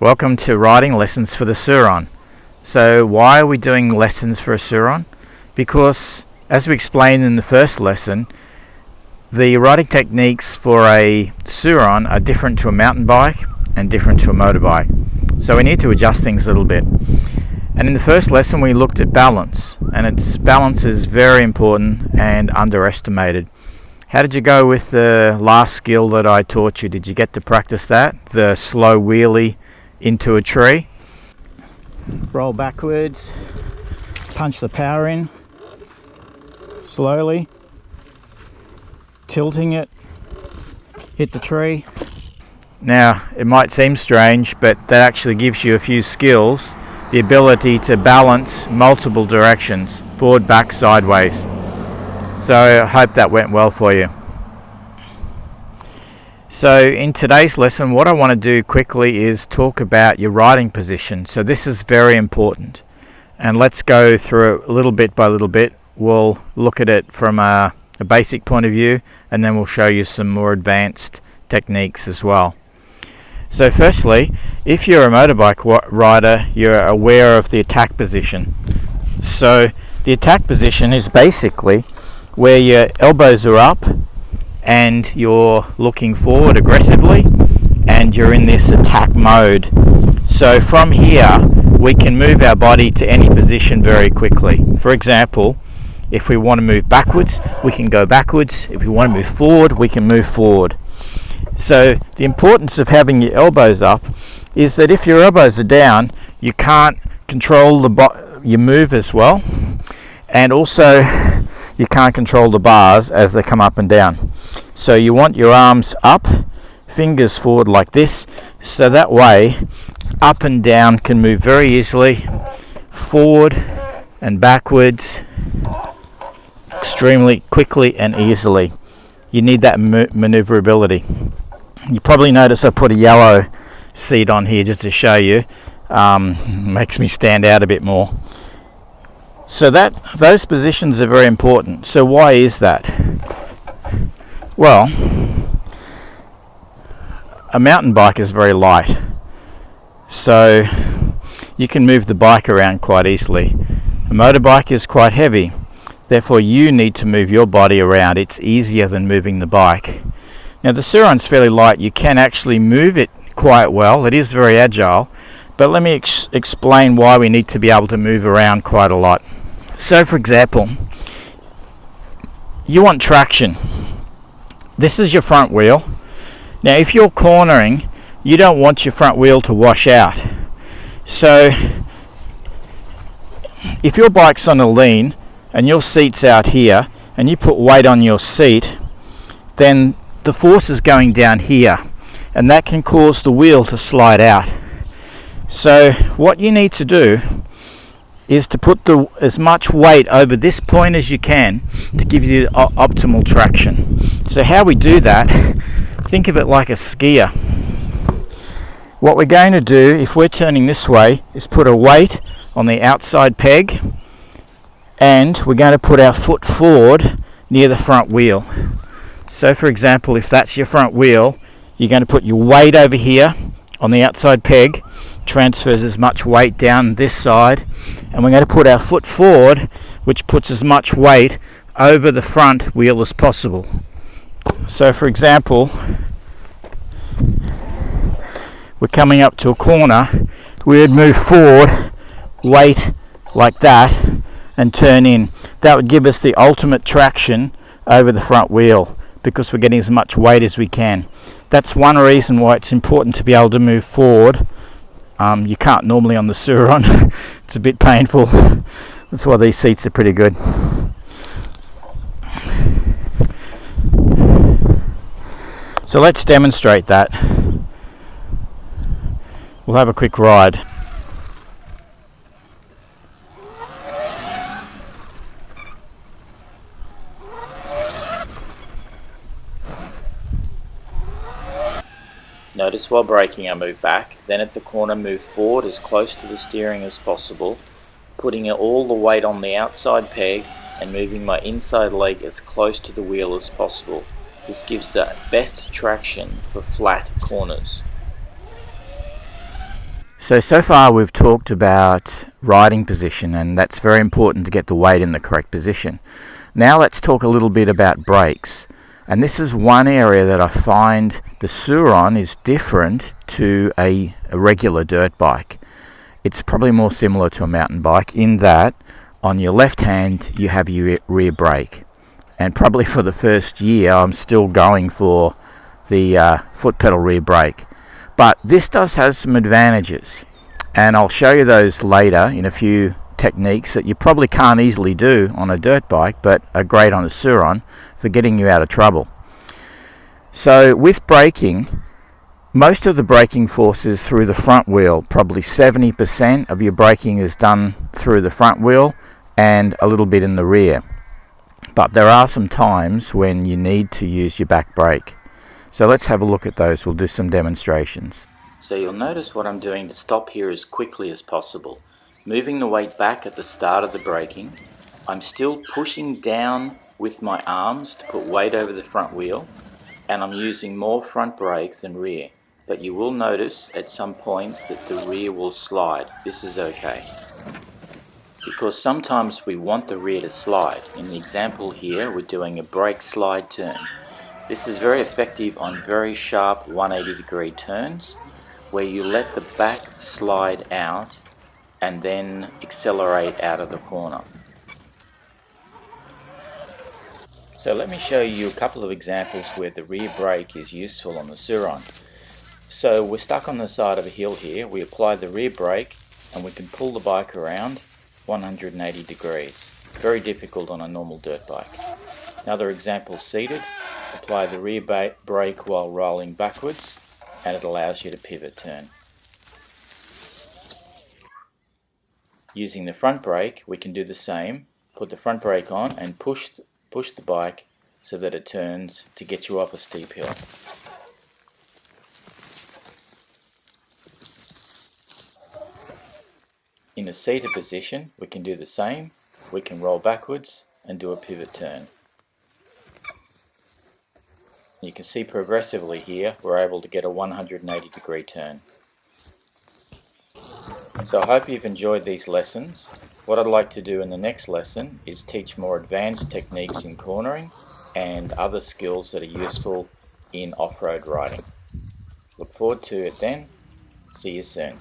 Welcome to riding lessons for the Sur-ron. So why are we doing lessons for a Sur-ron? Because as we explained in the first lesson, the riding techniques for a Sur-ron are different to a mountain bike and different to a motorbike. So we need to adjust things a little bit. And in the first lesson we looked at balance, and balance is very important and underestimated. How did you go with the last skill that I taught you? Did you get to practice that? The slow wheelie into a tree? Roll backwards, punch the power in slowly, tilting it, hit the tree. Now it might seem strange, but that actually gives you a few skills, the ability to balance multiple directions, forward, back, sideways. So I hope that went well for you. So in today's lesson, what I want to do quickly is talk about your riding position. So this is very important, and let's go through it little bit by little bit. We'll look at it from a basic point of view, and then we'll show you some more advanced techniques as well. So firstly, if you're a motorbike rider, you're aware of the attack position. So the attack position is basically where your elbows are up and you're looking forward aggressively and you're in this attack mode. So from here we can move our body to any position very quickly. For example, if we want to move backwards, we can go backwards. If we want to move forward, we can move forward. So the importance of having your elbows up is that if your elbows are down, you can't control your move as well, and also you can't control the bars as they come up and down. So you want your arms up, fingers forward like this, so that way up and down can move very easily, forward and backwards extremely quickly and easily. You need that maneuverability. You probably notice I put a yellow seat on here just to show you. Makes me stand out a bit more. So those positions are very important. So why is that? Well, a mountain bike is very light, so you can move the bike around quite easily. A motorbike is quite heavy, therefore you need to move your body around. It's easier than moving the bike. Now the Sur-ron's fairly light, you can actually move it quite well, it is very agile, but let me explain why we need to be able to move around quite a lot. So for example, you want traction. This is your front wheel. Now if you're cornering, you don't want your front wheel to wash out. So if your bike's on a lean and your seat's out here and you put weight on your seat, then the force is going down here and that can cause the wheel to slide out. So what you need to do is to put as much weight over this point as you can to give you optimal traction. So how we do that, think of it like a skier. What we're going to do, if we're turning this way, is put a weight on the outside peg, and we're going to put our foot forward near the front wheel. So for example, if that's your front wheel, you're going to put your weight over here on the outside peg, transfers as much weight down this side, and we're going to put our foot forward, which puts as much weight over the front wheel as possible. So for example, we're coming up to a corner, we would move forward, weight like that, and turn in. That would give us the ultimate traction over the front wheel because we're getting as much weight as we can. That's one reason why it's important to be able to move forward. You can't normally on the Sur-ron. It's a bit painful. That's why these seats are pretty good. So let's demonstrate that. We'll have a quick ride. Notice while braking I move back, then at the corner move forward as close to the steering as possible, putting all the weight on the outside peg and moving my inside leg as close to the wheel as possible. This gives the best traction for flat corners. So far we've talked about riding position, and that's very important to get the weight in the correct position. Now let's talk a little bit about brakes. And this is one area that I find the Sur-ron is different to a regular dirt bike. It's probably more similar to a mountain bike in that on your left hand you have your rear brake. And probably for the first year I'm still going for the foot pedal rear brake. But this does have some advantages, and I'll show you those later in a few techniques that you probably can't easily do on a dirt bike but are great on a Sur-ron for getting you out of trouble. So with braking, most of the braking force is through the front wheel. Probably 70% of your braking is done through the front wheel and a little bit in the rear. But there are some times when you need to use your back brake. So let's have a look at those. We'll do some demonstrations. So you'll notice what I'm doing to stop here as quickly as possible. Moving the weight back at the start of the braking. I'm still pushing down with my arms to put weight over the front wheel, and I'm using more front brake than rear. But you will notice at some points that the rear will slide. This is okay, because sometimes we want the rear to slide. In the example here, we're doing a brake slide turn. This is very effective on very sharp 180-degree turns where you let the back slide out and then accelerate out of the corner. So let me show you a couple of examples where the rear brake is useful on the Sur-ron. So we're stuck on the side of a hill here. We apply the rear brake and we can pull the bike around 180 degrees. Very difficult on a normal dirt bike. Another example, seated. Apply the rear brake while rolling backwards and it allows you to pivot turn. Using the front brake we can do the same. Put the front brake on and push the bike so that it turns to get you off a steep hill. In a seated position we can do the same. We can roll backwards and do a pivot turn. You can see progressively here we're able to get a 180-degree turn. So I hope you've enjoyed these lessons. What I'd like to do in the next lesson is teach more advanced techniques in cornering and other skills that are useful in off-road riding. Look forward to it then. See you soon.